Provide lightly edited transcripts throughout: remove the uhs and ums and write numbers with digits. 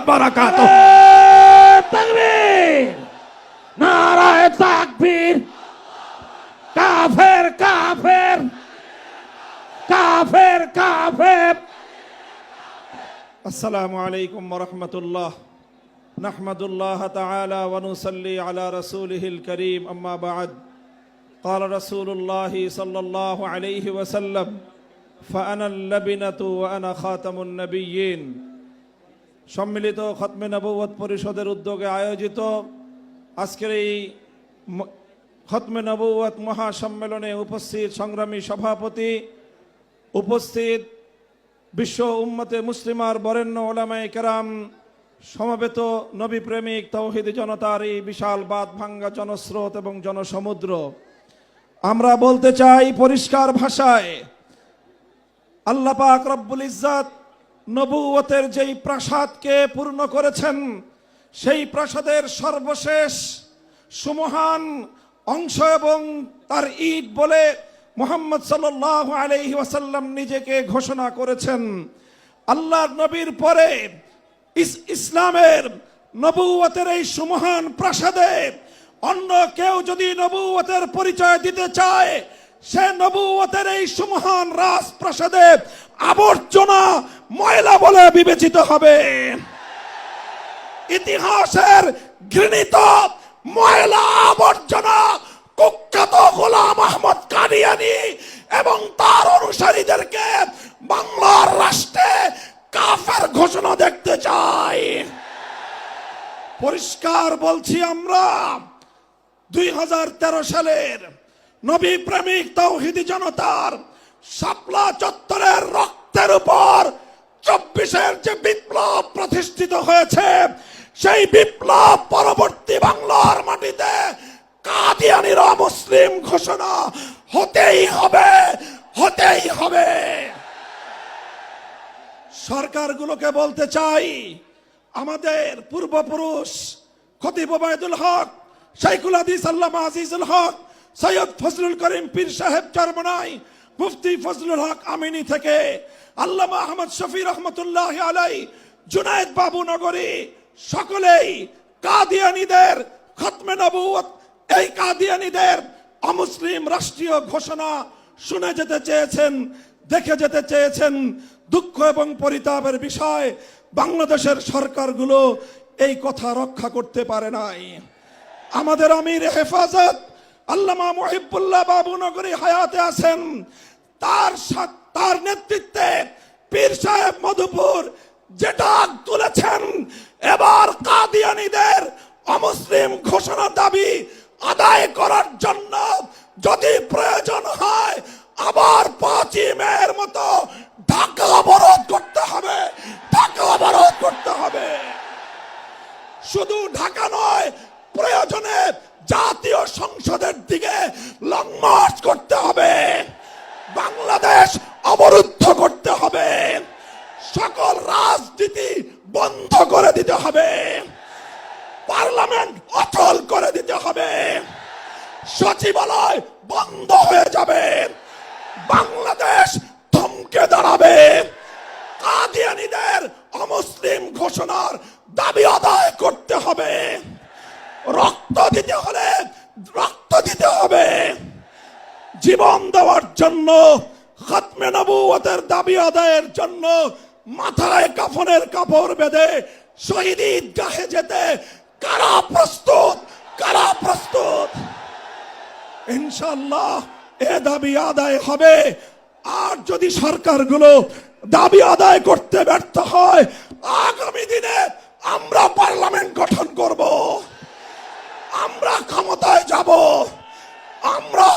বারাকাতুহু। তাকবীর, নারায়ে তাকবীর। কাফের কাফের কাফের কাফের। আসসালামু আলাইকুম ওয়া রাহমাতুল্লাহ। নাহমাদুল্লাহ তাআলা ওয়া নুসাল্লি আলা রাসূলিহিল কারীম, আম্মা বা'দ। قال رسول الله صلى الله عليه وسلم فأنا اللبنة وأنا خاتم النبيين। সম্মিলিত খতমে নবুয়ত পরিষদের উদ্যোগে আয়োজিত আজকের এই খতমে নবুয়ত মহাসম্মেলনে উপস্থিত সংগ্রামী সভাপতি, উপস্থিত বিশ্ব উম্মতে মুসলিমার বরেণ্য ওলামায়ে কেরাম, সমবেত নবী প্রেমিক তাওহীদি জনতার এই বিশাল বাঁধ ভাঙ্গা জনস্রোত এবং জনসমুদ্র, আমরা বলতে চাই পরিষ্কার ভাষায়, আল্লাহ পাক রব্বুল ইজ্জত নবুয়তের যেই প্রাসাদকে পূর্ণ করেছেন, সেই প্রাসাদের সর্বশেষ সুমহান অংশ এবং তার ঈদ বলে মুহাম্মদ সাল্লাল্লাহু আলাইহি ওয়াসাল্লাম নিজেকে ঘোষণা করেছেন। আল্লাহর নবীর পরে ইসলামের নবুয়তের এই সুমহান প্রাসাদে অন্য কেউ যদি নবুয়তের পরিচয় দিতে চায়, সে নবুয়তের এই সুমহান রাজপ্রাসাদে আবর্জনা, ময়লা বলে বিবেচিত হবে। ইতিহাসের ঘৃণিত ময়লা আবর্জনা কুখ্যাত গোলাম আহমদ কাদিয়ানী এবং তার অনুসারীদেরকে বাংলার রাষ্ট্রে কাফের ঘোষণা দেখতে চাই। পরিষ্কার বলছি, আমরা 2013 সালের নবী প্রেমিক তাওহীদি জনতার শাপলা চত্বরের রক্তের উপর 24-এর যে বিপ্লব প্রতিষ্ঠিত হয়েছে, সেই বিপ্লব পরবর্তী বাংলার মাটিতে কাদিয়ানীর মুসলিম ঘোষণা হতেই হবে, হতেই হবে। সরকারগুলোকে বলতে চাই, আমাদের পূর্বপুরুষ খতিব ওবায়দুল হক, শাইখুল হাদিস আল্লামা আজিজুল হক, সৈয়দ ফজলুল করিম পীর সাহেব চরমনাই, মুফতি ফজলুল হক আমিনী থেকে আল্লামা আহমদ শফি রহমতুল্লাহ আলাই, জুনায়েদ বাবু নগরী, সকলেই কাদিয়ানীদের খতমে নবুয়ত, এই কাদিয়ানীদের অমুসলিম রাষ্ট্রীয় ঘোষণা শুনে যেতে চেয়েছেন, দেখে যেতে চেয়েছেন। দুঃখ এবং পরিতাপের বিষয়, বাংলাদেশের সরকারগুলো এই কথা রক্ষা করতে পারে নাই। আমাদের আমির হেফাজত আল্লামা মুহিবুল্লাহ বাবু নগরী হায়াতে আছেন, তার নেতৃত্বে পীর সাহেব মধুপুর যেটা তুলেছেন, এবার কাদিয়ানীদের অমুসলিম ঘোষণা দাবি আদায় করার জন্য যদি প্রয়োজন হয়, আবার 5ই মের মতো ঢাকা অবরোধ করতে হবে, ঢাকা অবরোধ করতে হবে। শুধু ঢাকা নয়, প্রয়োজনে জাতীয় সংসদের দিকে লং মার্চ করতে হবে, বাংলাদেশ অবরুদ্ধ করতে হবে, সকল রাজনীতি বন্ধ করে দিতে হবে, পার্লামেন্ট অচল করে দিতে হবে, সচিবালয় বন্ধ হয়ে যাবে, বাংলাদেশ থমকে দাঁড়াবে। কাদিয়ানীদের অমুসলিম ঘোষণার দাবি আদায় করতে হবে, রক্ত দিতে হলে রক্ত দিতে হবে, জীবন দেওয়ার জন্য, খতমে নবুয়তের দাবি আদায়ের জন্য মাথায় কাফনের কাপড় বেঁধে শহীদ ঈদগাহে যেতে কারা প্রস্তুত, কারা প্রস্তুত? ইনশাআল্লাহ এ দাবি আদায় হবে। আর যদি সরকারগুলো দাবি আদায় করতে ব্যর্থ হয়, আগামী দিনে আমরা পার্লামেন্ট গঠন করব, আমরা ক্ষমতায় যাব, আমরা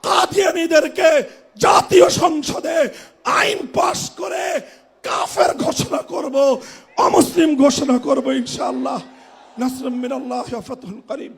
কাদিয়ানীদেরকে জাতীয় সংসদে আইন পাশ করে কাফের ঘোষণা করব, অমুসলিম ঘোষণা করব ইনশাআল্লাহ। নাসরুম মিনাল্লাহি ওয়া ফাতহুন করিম।